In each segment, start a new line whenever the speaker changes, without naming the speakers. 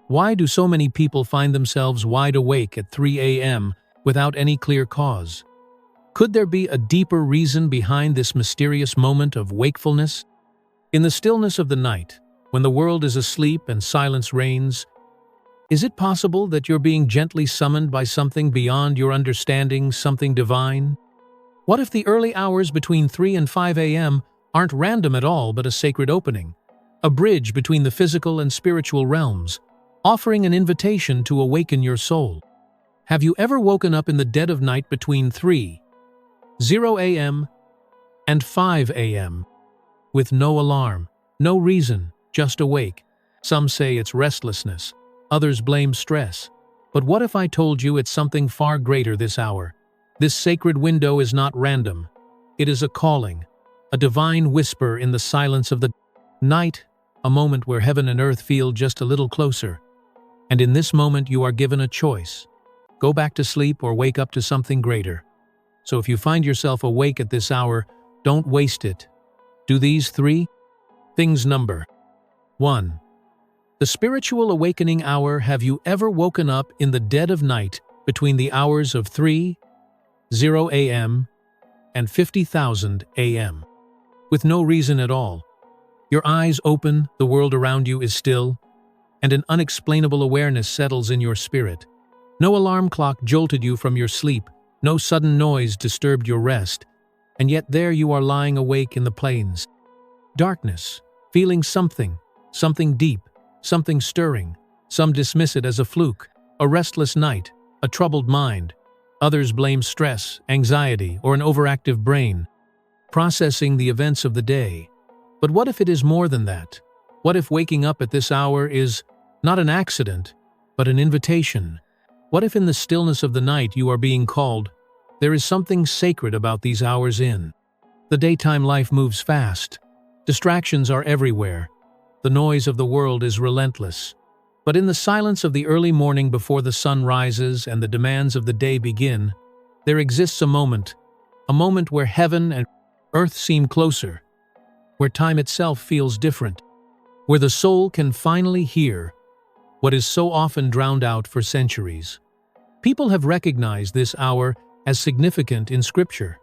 Why do so many people find themselves wide awake at 3 a.m. without any clear cause? Could there be a deeper reason behind this mysterious moment of wakefulness? In the stillness of the night, when the world is asleep and silence reigns, is it possible that you're being gently summoned by something beyond your understanding, something divine? What if the early hours between 3 and 5 a.m. aren't random at all but a sacred opening, a bridge between the physical and spiritual realms, offering an invitation to awaken your soul? Have you ever woken up in the dead of night between 3:00 a.m. and 5 a.m. with no alarm, no reason, just awake? Some say it's restlessness, others blame stress. But what if I told you it's something far greater this hour? This sacred window is not random. It is a calling, a divine whisper in the silence of the night, a moment where heaven and earth feel just a little closer. And in this moment you are given a choice. Go back to sleep or wake up to something greater. So if you find yourself awake at this hour, don't waste it. Do these 3 things. Number 1. The spiritual awakening hour. Have you ever woken up in the dead of night between the hours of 3:00 a.m. and 50,000 a.m. with no reason at all? Your eyes open, the world around you is still, and an unexplainable awareness settles in your spirit. No alarm clock jolted you from your sleep, no sudden noise disturbed your rest, and yet there you are lying awake in the plains. Darkness, feeling something deep, something stirring. Some dismiss it as a fluke, a restless night, a troubled mind. Others blame stress, anxiety, or an overactive brain, processing the events of the day. But what if it is more than that? What if waking up at this hour is not an accident, but an invitation? What if in the stillness of the night you are being called? There is something sacred about these hours in. The daytime life moves fast. Distractions are everywhere. The noise of the world is relentless. But in the silence of the early morning before the sun rises and the demands of the day begin, there exists a moment where heaven and earth seem closer, where time itself feels different, where the soul can finally hear what is so often drowned out for centuries. People have recognized this hour as significant in Scripture.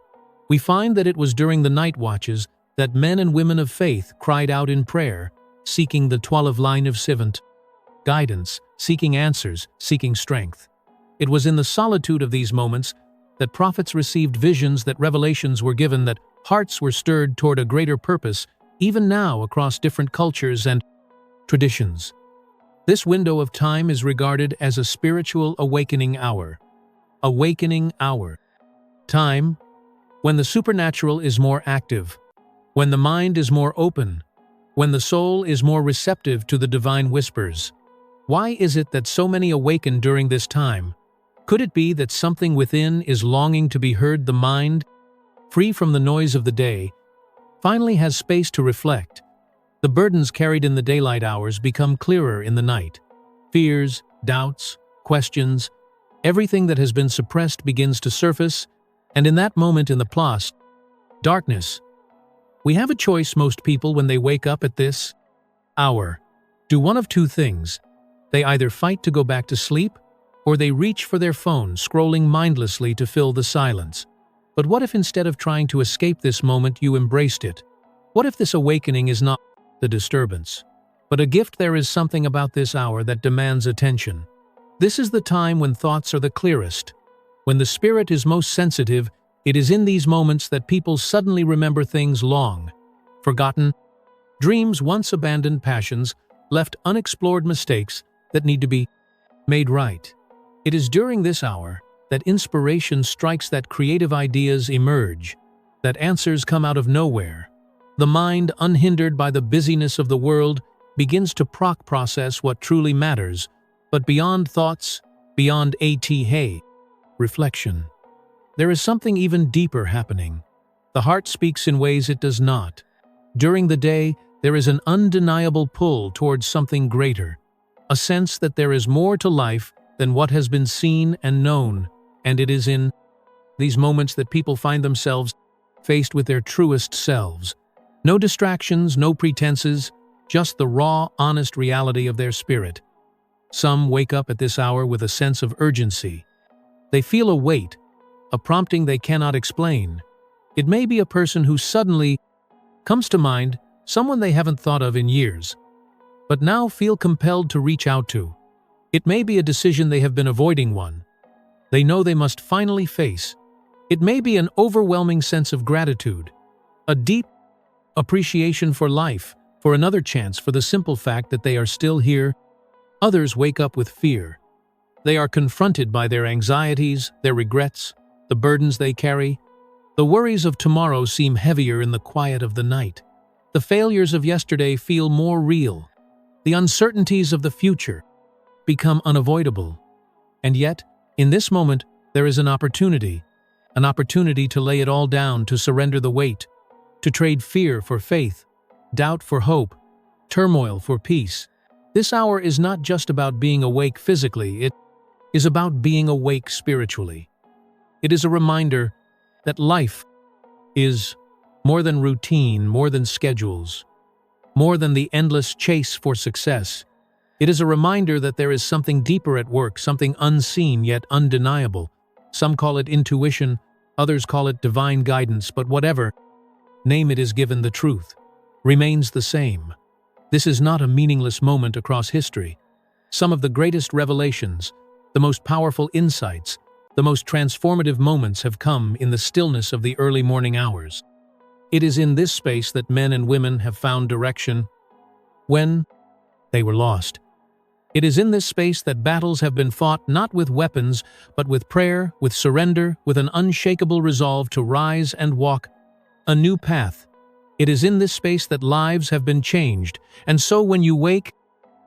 We find that it was during the night watches that men and women of faith cried out in prayer, seeking the 12 line of Sivant, guidance, seeking answers, seeking strength. It was in the solitude of these moments that prophets received visions, that revelations were given, that hearts were stirred toward a greater purpose, even now across different cultures and traditions. This window of time is regarded as a spiritual awakening hour. Awakening hour. Time when the supernatural is more active, when the mind is more open, when the soul is more receptive to the divine whispers. Why is it that so many awaken during this time? Could it be that something within is longing to be heard? The mind, free from the noise of the day, finally has space to reflect. The burdens carried in the daylight hours become clearer in the night. Fears, doubts, questions, everything that has been suppressed begins to surface, and in that moment in the place, darkness. We have a choice, most people, when they wake up at this hour. Do one of 2 things. They either fight to go back to sleep, or they reach for their phone, scrolling mindlessly to fill the silence. But what if instead of trying to escape this moment, you embraced it? What if this awakening is not the disturbance, but a gift? There is something about this hour that demands attention. This is the time when thoughts are the clearest, when the spirit is most sensitive. It is in these moments that people suddenly remember things long forgotten, dreams once abandoned, passions left unexplored, mistakes that need to be made right. It is during this hour that inspiration strikes, that creative ideas emerge, that answers come out of nowhere. The mind, unhindered by the busyness of the world, begins to process what truly matters, but beyond thoughts, beyond reflection. There is something even deeper happening. The heart speaks in ways it does not. During the day, there is an undeniable pull towards something greater, a sense that there is more to life than what has been seen and known, and it is in these moments that people find themselves faced with their truest selves. No distractions, no pretenses, just the raw, honest reality of their spirit. Some wake up at this hour with a sense of urgency. They feel a weight, a prompting they cannot explain. It may be a person who suddenly comes to mind, someone they haven't thought of in years, but now feel compelled to reach out to. It may be a decision they have been avoiding, one they know they must finally face. It may be an overwhelming sense of gratitude, a deep appreciation for life, for another chance, for the simple fact that they are still here. Others wake up with fear. They are confronted by their anxieties, their regrets, the burdens they carry. The worries of tomorrow seem heavier in the quiet of the night. The failures of yesterday feel more real. The uncertainties of the future become unavoidable. And yet, in this moment, there is an opportunity to lay it all down, to surrender the weight, to trade fear for faith, doubt for hope, turmoil for peace. This hour is not just about being awake physically, it is about being awake spiritually. It is a reminder that life is more than routine, more than schedules, more than the endless chase for success. It is a reminder that there is something deeper at work, something unseen yet undeniable. Some call it intuition, others call it divine guidance, but whatever name it is given, the truth remains the same. This is not a meaningless moment across history. Some of the greatest revelations, the most powerful insights, the most transformative moments have come in the stillness of the early morning hours. It is in this space that men and women have found direction when they were lost. It is in this space that battles have been fought not with weapons, but with prayer, with surrender, with an unshakable resolve to rise and walk a new path. It is in this space that lives have been changed. And so when you wake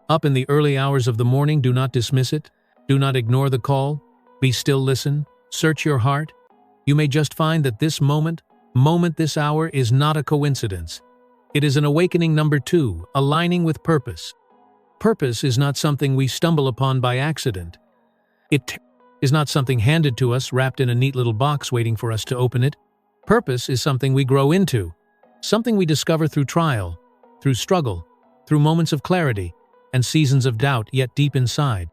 up in the early hours of the morning, do not dismiss it. Do not ignore the call. Be still, listen, search your heart. You may just find that this this hour is not a coincidence. It is an awakening number 2, aligning with purpose. Purpose is not something we stumble upon by accident. It is not something handed to us, wrapped in a neat little box waiting for us to open it. Purpose is something we grow into, something we discover through trial, through struggle, through moments of clarity, and seasons of doubt, yet deep inside.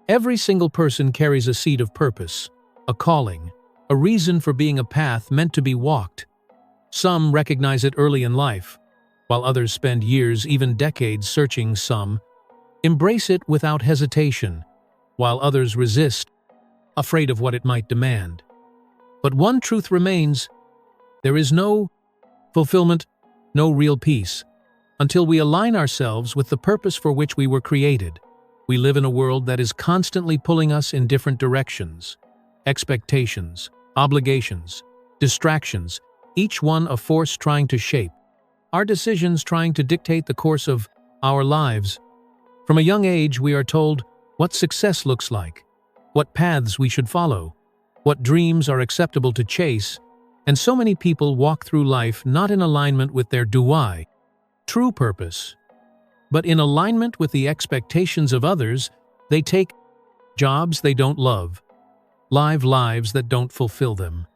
Every single person carries a seed of purpose, a calling, a reason for being, a path meant to be walked. Some recognize it early in life, while others spend years, even decades, searching. Some embrace it without hesitation, while others resist, afraid of what it might demand. But one truth remains: there is no fulfillment, no real peace, until we align ourselves with the purpose for which we were created. We live in a world that is constantly pulling us in different directions. Expectations, obligations, distractions, each one a force trying to shape our decisions, trying to dictate the course of our lives. From a young age, we are told what success looks like, what paths we should follow, what dreams are acceptable to chase, and so many people walk through life not in alignment with their true purpose, but in alignment with the expectations of others. They take jobs they don't love, live lives that don't fulfill them,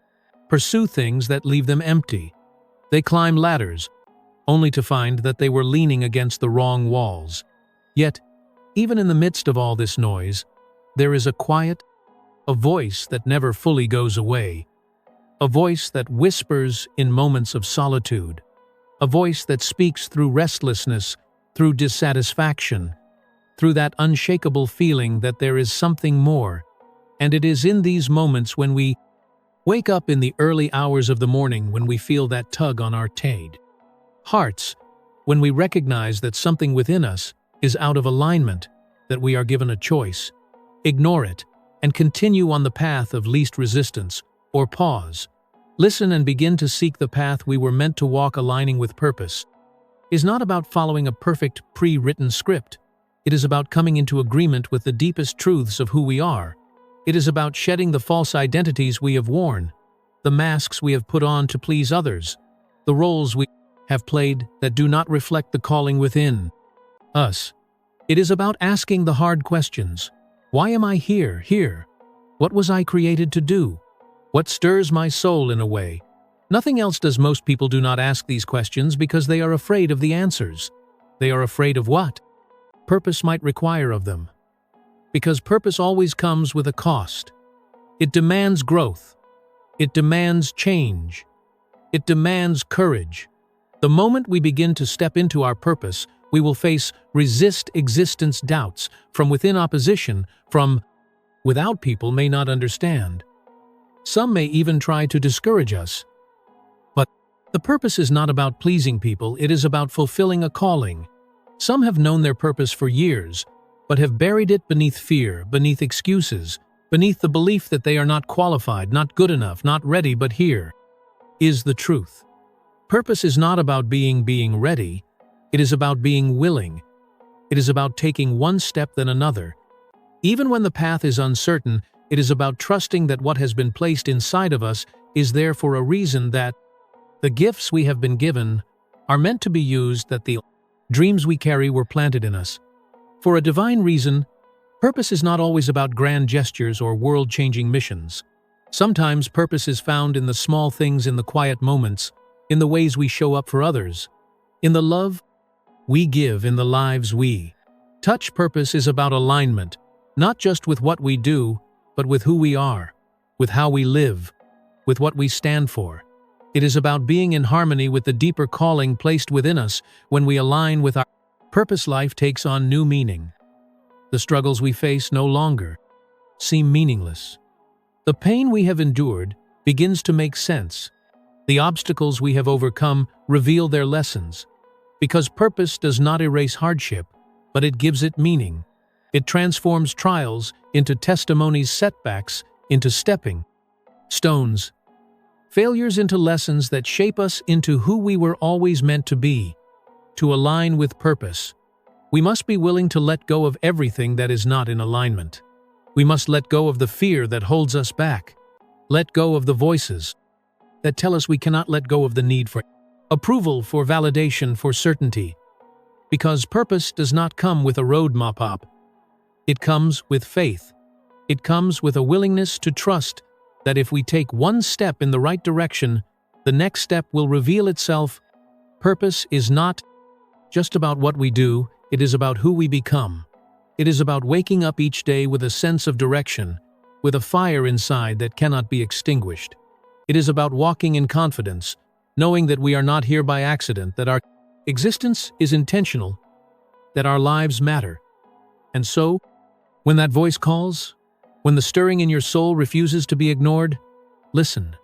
pursue things that leave them empty. They climb ladders, only to find that they were leaning against the wrong walls. Yet, even in the midst of all this noise, there is a voice that never fully goes away, a voice that whispers in moments of solitude, a voice that speaks through restlessness, through dissatisfaction, through that unshakable feeling that there is something more. And it is in these moments, when we wake up in the early hours of the morning, when we feel that tug on our hearts, when we recognize that something within us is out of alignment, that we are given a choice: ignore it and continue on the path of least resistance, or pause, listen, and begin to seek the path we were meant to walk. Aligning with purpose is not about following a perfect, pre-written script. It is about coming into agreement with the deepest truths of who we are. It is about shedding the false identities we have worn, the masks we have put on to please others, the roles we have played that do not reflect the calling within us. It is about asking the hard questions. Why am I here? What was I created to do? What stirs my soul in a way nothing else does? Most people do not ask these questions because they are afraid of the answers. They are afraid of what purpose might require of them. Because purpose always comes with a cost. It demands growth. It demands change. It demands courage. The moment we begin to step into our purpose, we will face resist existence doubts from within, opposition from without. People may not understand. Some may even try to discourage us. But the purpose is not about pleasing people, it is about fulfilling a calling. Some have known their purpose for years, but have buried it beneath fear, beneath excuses, beneath the belief that they are not qualified, not good enough, not ready. But here is the truth. Purpose is not about being ready. It is about being willing. It is about taking one step then another. Even when the path is uncertain, it is about trusting that what has been placed inside of us is there for a reason, that the gifts we have been given are meant to be used, that the dreams we carry were planted in us for a divine reason. Purpose is not always about grand gestures or world-changing missions. Sometimes purpose is found in the small things, in the quiet moments, in the ways we show up for others, in the love we give, in the lives we touch. Purpose is about alignment, not just with what we do, but with who we are, with how we live, with what we stand for. It is about being in harmony with the deeper calling placed within us. When we align with our purpose, life takes on new meaning. The struggles we face no longer seem meaningless. The pain we have endured begins to make sense. The obstacles we have overcome reveal their lessons. Because purpose does not erase hardship, but it gives it meaning. It transforms trials into testimonies, setbacks into stepping stones, failures into lessons that shape us into who we were always meant to be. To align with purpose, we must be willing to let go of everything that is not in alignment. We must let go of the fear that holds us back. Let go of the voices that tell us we cannot. Let go of the need for approval, for validation, for certainty. Because purpose does not come with a roadmap. It comes with faith. It comes with a willingness to trust that if we take one step in the right direction, the next step will reveal itself. Purpose is not just about what we do, it is about who we become. It is about waking up each day with a sense of direction, with a fire inside that cannot be extinguished. It is about walking in confidence, knowing that we are not here by accident, that our existence is intentional, that our lives matter. And so, when that voice calls, when the stirring in your soul refuses to be ignored, listen,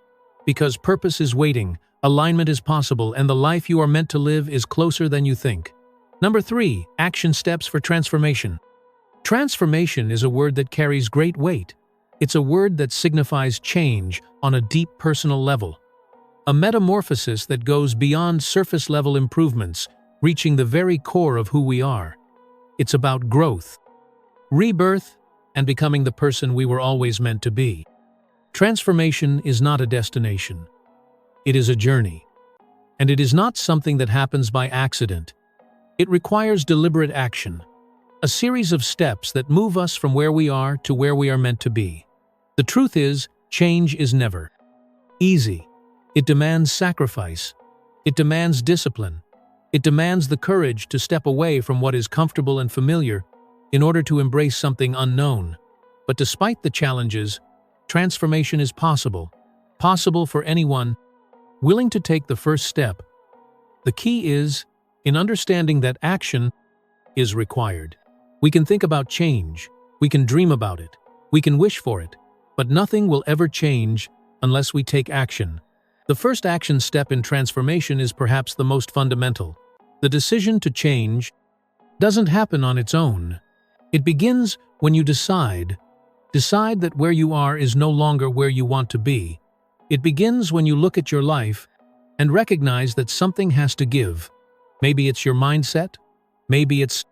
because purpose is waiting, alignment is possible, and the life you are meant to live is closer than you think. Number 3, action steps for transformation. Transformation is a word that carries great weight. It's a word that signifies change on a deep personal level. A metamorphosis that goes beyond surface-level improvements, reaching the very core of who we are. It's about growth, rebirth, and becoming the person we were always meant to be. Transformation is not a destination. It is a journey. And it is not something that happens by accident. It requires deliberate action, a series of steps that move us from where we are to where we are meant to be. The truth is, change is never easy. It demands sacrifice. It demands discipline. It demands the courage to step away from what is comfortable and familiar in order to embrace something unknown. But despite the challenges, transformation is possible for anyone willing to take the first step. The key is in understanding that action is required. We can think about change, we can dream about it, we can wish for it, but nothing will ever change unless we take action. The first action step in transformation is perhaps the most fundamental. The decision to change doesn't happen on its own. It begins when you decide that where you are is no longer where you want to be. It begins when you look at your life and recognize that something has to give. Maybe it's your mindset, maybe it's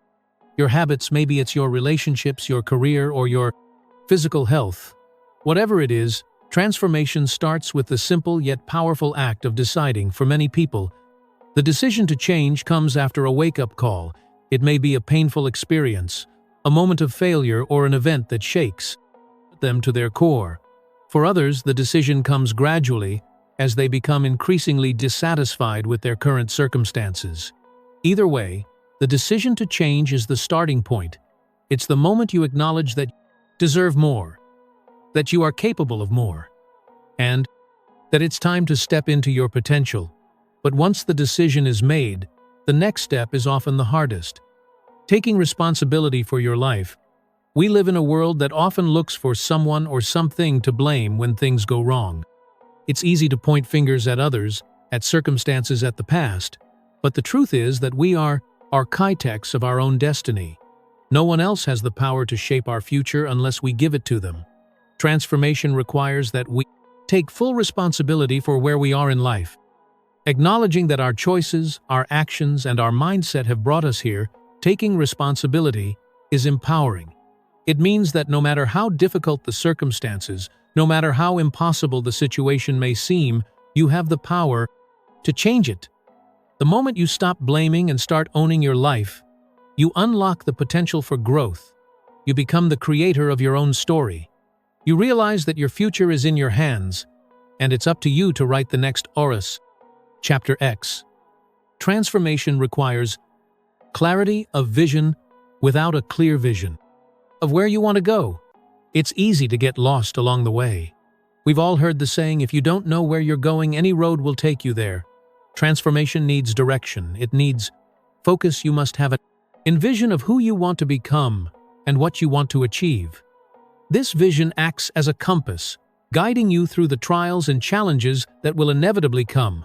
your habits, maybe it's your relationships, your career, or your physical health. Whatever it is, transformation starts with the simple yet powerful act of deciding. For many people, the decision to change comes after a wake-up call. It may be a painful experience, a moment of failure, or an event that shakes them to their core. For others, the decision comes gradually as they become increasingly dissatisfied with their current circumstances. Either way, the decision to change is the starting point. It's the moment you acknowledge that you deserve more, that you are capable of more, and that it's time to step into your potential. But once the decision is made, the next step is often the hardest. Taking responsibility for your life. We live in a world that often looks for someone or something to blame when things go wrong. It's easy to point fingers at others, at circumstances, at the past, but the truth is that we are architects of our own destiny. No one else has the power to shape our future unless we give it to them. Transformation requires that we take full responsibility for where we are in life. Acknowledging that our choices, our actions, and our mindset have brought us here, taking responsibility is empowering. It means that no matter how difficult the circumstances, no matter how impossible the situation may seem, you have the power to change it. The moment you stop blaming and start owning your life, you unlock the potential for growth. You become the creator of your own story. You realize that your future is in your hands, and it's up to you to write the next Horus. Chapter X. Transformation requires clarity of vision. Without a clear vision of where you want to go, it's easy to get lost along the way. We've all heard the saying, if you don't know where you're going, any road will take you there. Transformation needs direction. It needs focus. You must have a vision of who you want to become and what you want to achieve. This vision acts as a compass, guiding you through the trials and challenges that will inevitably come.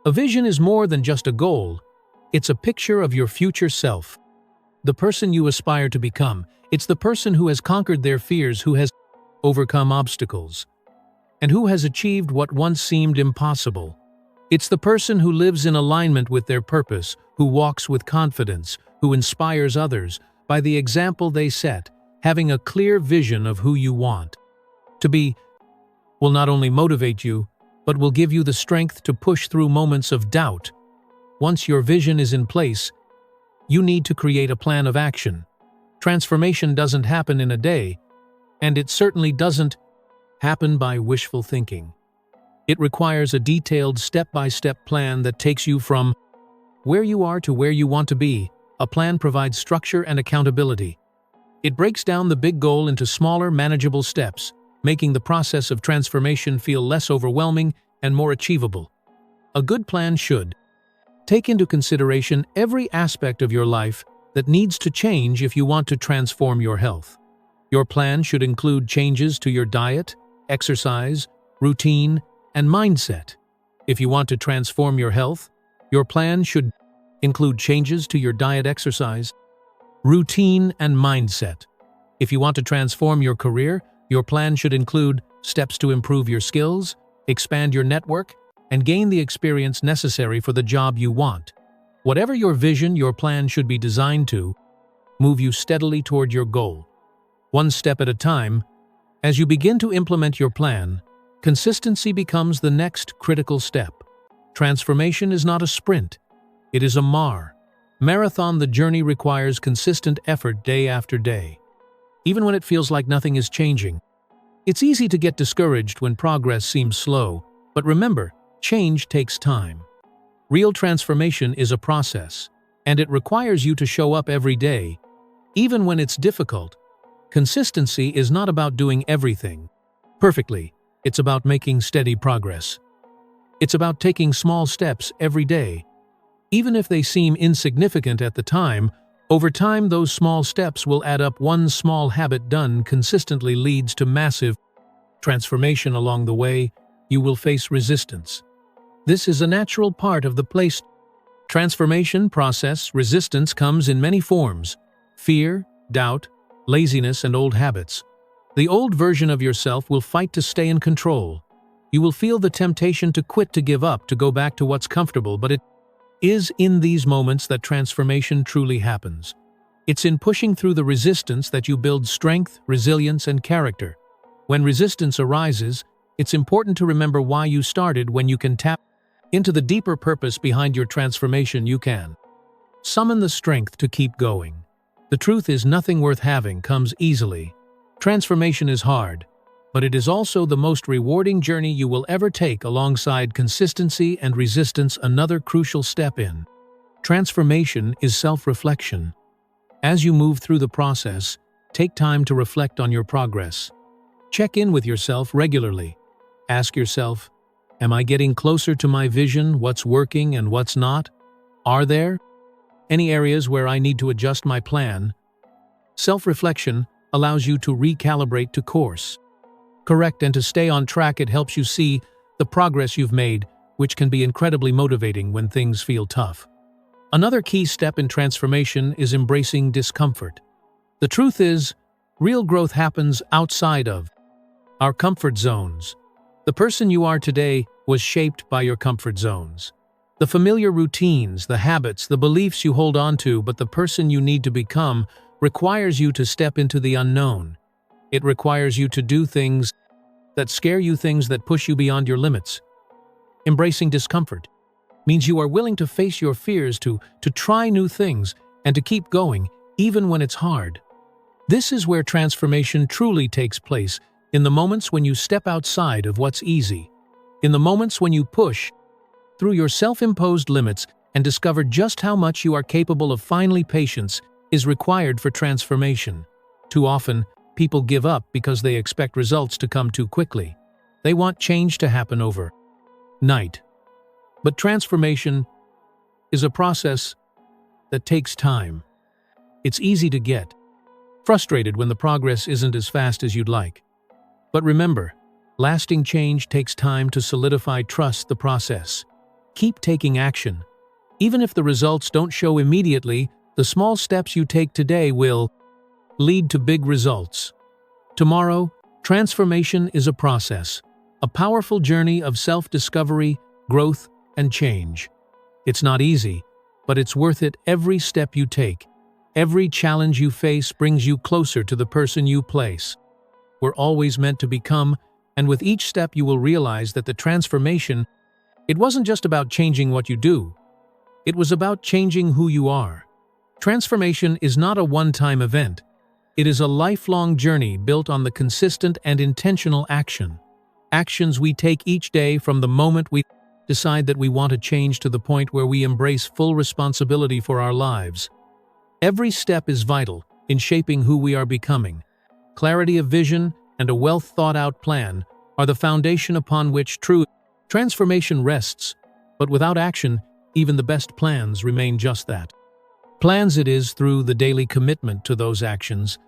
A vision is more than just a goal. It's a picture of your future self. The person you aspire to become. It's the person who has conquered their fears, who has overcome obstacles, and who has achieved what once seemed impossible. It's the person who lives in alignment with their purpose, who walks with confidence, who inspires others by the example they set. Having a clear vision of who you want to be will not only motivate you, but will give you the strength to push through moments of doubt. Once your vision is in place, you need to create a plan of action. Transformation doesn't happen in a day, and it certainly doesn't happen by wishful thinking. It requires a detailed step-by-step plan that takes you from where you are to where you want to be. A plan provides structure and accountability. It breaks down the big goal into smaller, manageable steps, making the process of transformation feel less overwhelming and more achievable. A good plan should take into consideration every aspect of your life that needs to change if you want to transform your health. Your plan should include changes to your diet, exercise, routine, and mindset. If you want to transform your health, your plan should include changes to your diet, exercise, routine, and mindset. If you want to transform your career, your plan should include steps to improve your skills, expand your network, and gain the experience necessary for the job you want. Whatever your vision, your plan should be designed to move you steadily toward your goal. One step at a time, as you begin to implement your plan, consistency becomes the next critical step. Transformation is not a sprint. It is a marathon. The journey requires consistent effort day after day. Even when it feels like nothing is changing. It's easy to get discouraged when progress seems slow, but remember, change takes time. Real transformation is a process, and it requires you to show up every day, even when it's difficult. Consistency is not about doing everything perfectly. It's about making steady progress. It's about taking small steps every day. Even if they seem insignificant at the time, over time those small steps will add up. One small habit done consistently leads to massive transformation. Along the way, you will face resistance. This is a natural part of the transformation process. Resistance comes in many forms: fear, doubt, laziness, and old habits. The old version of yourself will fight to stay in control. You will feel the temptation to quit, to give up, to go back to what's comfortable, but it is in these moments that transformation truly happens. It's in pushing through the resistance that you build strength, resilience, and character. When resistance arises, it's important to remember why you started. When you can tap into the deeper purpose behind your transformation, you can summon the strength to keep going. The truth is, nothing worth having comes easily. Transformation is hard, but it is also the most rewarding journey you will ever take. Alongside consistency and resistance, another crucial step in transformation is self-reflection. As you move through the process, take time to reflect on your progress. Check in with yourself regularly. Ask yourself, am I getting closer to my vision? What's working and what's not? Are there any areas where I need to adjust my plan? Self-reflection allows you to recalibrate to course correct and to stay on track. It helps you see the progress you've made, which can be incredibly motivating when things feel tough. Another key step in transformation is embracing discomfort. The truth is, real growth happens outside of our comfort zones. The person you are today was shaped by your comfort zones. The familiar routines, the habits, the beliefs you hold on to, but the person you need to become requires you to step into the unknown. It requires you to do things that scare you, things that push you beyond your limits. Embracing discomfort means you are willing to face your fears, to try new things, and to keep going, even when it's hard. This is where transformation truly takes place, in the moments when you step outside of what's easy, in the moments when you push through your self-imposed limits and discover just how much you are capable of. Finally, patience is required for transformation. Too often, people give up because they expect results to come too quickly. They want change to happen overnight. But transformation is a process that takes time. It's easy to get frustrated when the progress isn't as fast as you'd like. But remember, lasting change takes time to solidify. Trust the process. Keep taking action. Even if the results don't show immediately, the small steps you take today will lead to big results tomorrow. Transformation is a process, a powerful journey of self-discovery, growth, and change. It's not easy, but it's worth it. Every step you take, every challenge you face brings you closer to the person you were always meant to become, and with each step you will realize that the transformation, it wasn't just about changing what you do, it was about changing who you are. Transformation is not a one-time event. It is a lifelong journey built on the consistent and intentional actions we take each day, from the moment we decide that we want to change to the point where we embrace full responsibility for our lives. Every step is vital in shaping who we are becoming. Clarity of vision and a well-thought-out plan are the foundation upon which true transformation rests, but without action, even the best plans remain just that. Plans. It is through the daily commitment to those actions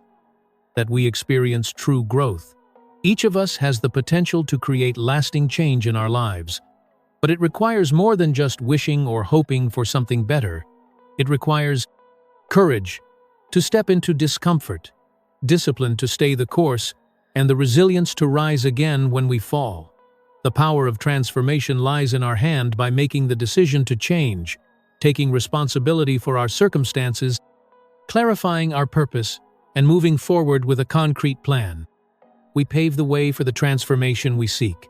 that we experience true growth. Each of us has the potential to create lasting change in our lives, but it requires more than just wishing or hoping for something better. It requires courage to step into discomfort, discipline to stay the course, and the resilience to rise again when we fall. The power of transformation lies in our hand. By making the decision to change, taking responsibility for our circumstances, clarifying our purpose, and moving forward with a concrete plan, we pave the way for the transformation we seek.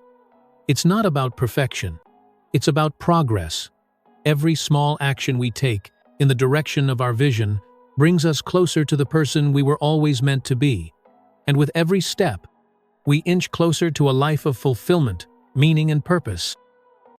It's not about perfection. It's about progress. Every small action we take in the direction of our vision brings us closer to the person we were always meant to be. And with every step, we inch closer to a life of fulfillment, meaning, and purpose.